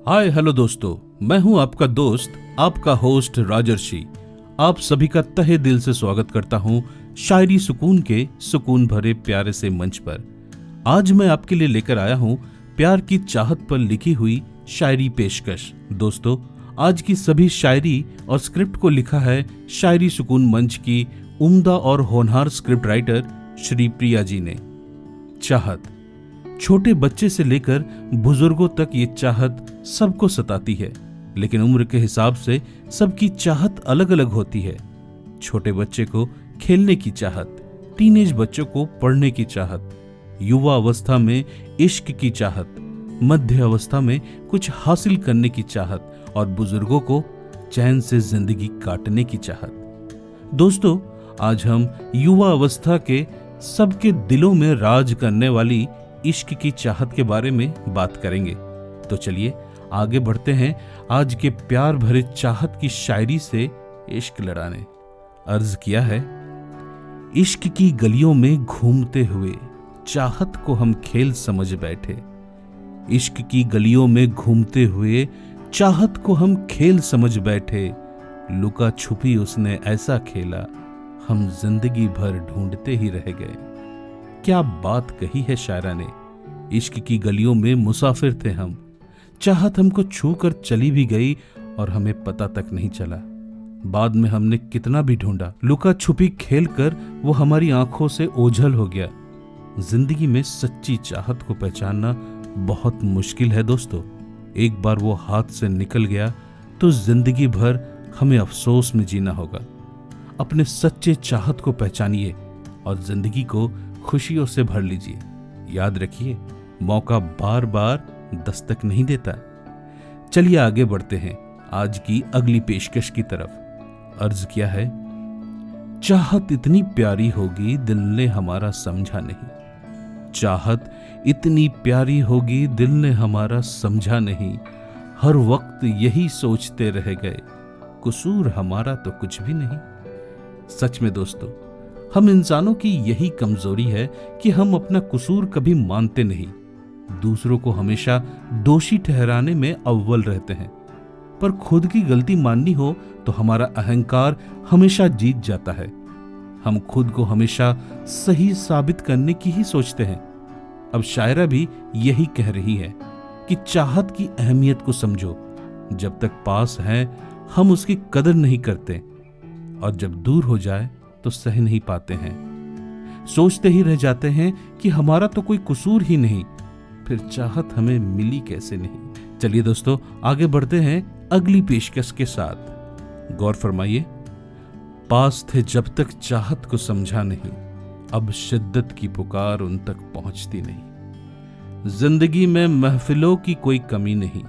Hi hello दोस्तों, मैं हूं आपका दोस्त, आपका होस्ट राजर्षि। आप सभी का तहे दिल से स्वागत करता हूं शायरी सुकून के सुकून भरे प्यारे से मंच पर। आज मैं आपके लिए लेकर आया हूं प्यार की चाहत पर लिखी हुई शायरी पेशकश। दोस्तों, आज की सभी शायरी और स्क्रिप्ट को लिखा है शायरी सुकून मंच की उम्दा और होनहार स्क्रिप्ट राइटर श्री प्रिया जी ने। चाहत। छोटे बच्चे से लेकर बुजुर्गों तक ये चाहत सबको सताती है, लेकिन उम्र के हिसाब से सबकी चाहत अलग अलग होती है। छोटे बच्चे को खेलने की चाहत, टीनेज बच्चों को पढ़ने की चाहत, युवा अवस्था में इश्क की चाहत, मध्य अवस्था में कुछ हासिल करने की चाहत और बुजुर्गों को चैन से जिंदगी काटने की चाहत। दोस्तों, आज हम युवा अवस्था के सबके दिलों में राज करने वाली इश्क की चाहत के बारे में बात करेंगे। तो चलिए आगे बढ़ते हैं आज के प्यार भरे चाहत की शायरी से इश्क लड़ाने। अर्ज किया है, इश्क की गलियों में घूमते हुए चाहत को हम खेल समझ बैठे। इश्क की गलियों में घूमते हुए चाहत को हम खेल समझ बैठे। लुका छुपी उसने ऐसा खेला, हम जिंदगी भर ढूंढते ही रह गए। क्या बात कही है शायरा ने। इश्क की गलियों में मुसाफिर थे हम, चाहत हमको छू कर चली भी गई और हमें पता तक नहीं चला। बाद में हमने कितना भी ढूंढा, लुका छुपी खेल कर वो हमारी आंखों से ओझल हो गया। जिंदगी में सच्ची चाहत को पहचानना बहुत मुश्किल है दोस्तों। एक बार वो हाथ से निकल गया तो जिंदगी भर हमें अफसोस में जीना होगा। अपने सच्चे चाहत को पहचानिए और जिंदगी को खुशियों से भर लीजिए। याद रखिए, मौका बार बार दस्तक नहीं देता। चलिए आगे बढ़ते हैं आज की अगली पेशकश की तरफ। अर्ज किया है, चाहत इतनी प्यारी होगी दिल ने हमारा समझा नहीं। चाहत इतनी प्यारी होगी दिल ने हमारा समझा नहीं। हर वक्त यही सोचते रह गए, कसूर हमारा तो कुछ भी नहीं। सच में दोस्तों, हम इंसानों की यही कमजोरी है कि हम अपना कसूर कभी मानते नहीं। दूसरों को हमेशा दोषी ठहराने में अव्वल रहते हैं, पर खुद की गलती माननी हो तो हमारा अहंकार हमेशा जीत जाता है। हम खुद को हमेशा सही साबित करने की ही सोचते हैं। अब शायरा भी यही कह रही है कि चाहत की अहमियत को समझो। जब तक पास है हम उसकी कदर नहीं करते, और जब दूर हो जाए तो सह नहीं पाते हैं। सोचते ही रह जाते हैं कि हमारा तो कोई कसूर ही नहीं, फिर चाहत हमें मिली कैसे नहीं। चलिए दोस्तों आगे बढ़ते हैं अगली पेशकश के साथ। गौर फरमाइए, पास थे जब तक चाहत को समझा नहीं, अब शिद्दत की पुकार उन तक पहुंचती नहीं। जिंदगी में महफिलों की कोई कमी नहीं,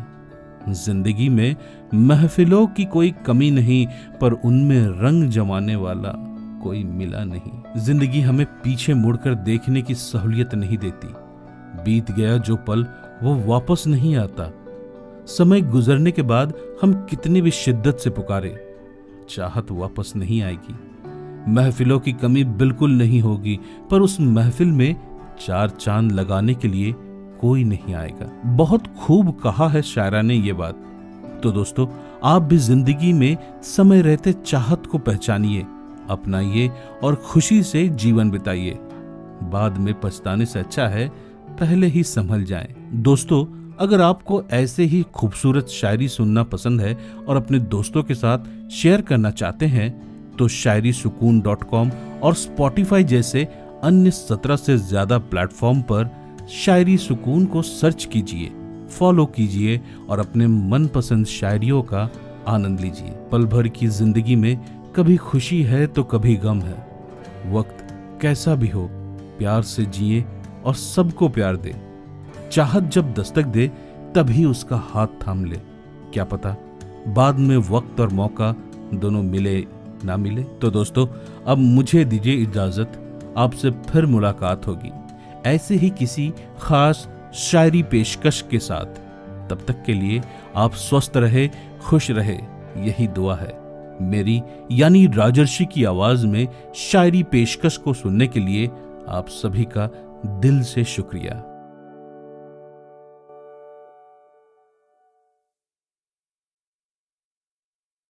जिंदगी में महफिलों की कोई कमी नहीं, पर उनमें रंग जमाने वाला कोई मिला नहीं। जिंदगी हमें पीछे मुड़कर देखने की सहूलियत नहीं देती। बीत गया जो पल वो वापस नहीं आता। समय गुजरने के बाद हम कितनी भी शिद्दत से पुकारे, चाहत वापस नहीं आएगी। महफिलों की कमी बिल्कुल नहीं होगी, पर उस महफिल में चार चांद लगाने के लिए कोई नहीं आएगा। बहुत खूब कहा है शायरा ने ये बात। तो दोस्तों, आप भी जिंदगी में समय रहते चाहत को पहचानिए, अपनाइए और खुशी से जीवन बिताइए। बाद में पछताने से अच्छा है पहले ही संभल जाएं। दोस्तों, अगर आपको ऐसे ही खूबसूरत शायरी सुनना पसंद है और अपने दोस्तों के साथ शेयर करना चाहते हैं तो शायरीसुकून.com और स्पॉटिफाई जैसे अन्य 17 से ज्यादा प्लेटफॉर्म पर शायरी सुकून को सर्च कीजिए, फॉलो कीजिए और अपने मनपसंद शायरियों का आनंद लीजिए। पल भर की जिंदगी में कभी खुशी है तो कभी गम है। वक्त कैसा भी हो, प्यार से जिए और सबको प्यार दे। चाहत जब दस्तक दे तभी उसका हाथ थाम ले। क्या पता बाद में वक्त और मौका दोनों मिले ना मिले। तो दोस्तों, अब मुझे दीजिए इजाजत, आपसे फिर मुलाकात होगी ऐसे ही किसी खास शायरी पेशकश के साथ। तब तक के लिए आप स्वस्थ रहे, खुश रहे, यही दुआ है मेरी। यानी राजर्षि की आवाज में शायरी पेशकश को सुनने के लिए आप सभी का दिल से शुक्रिया।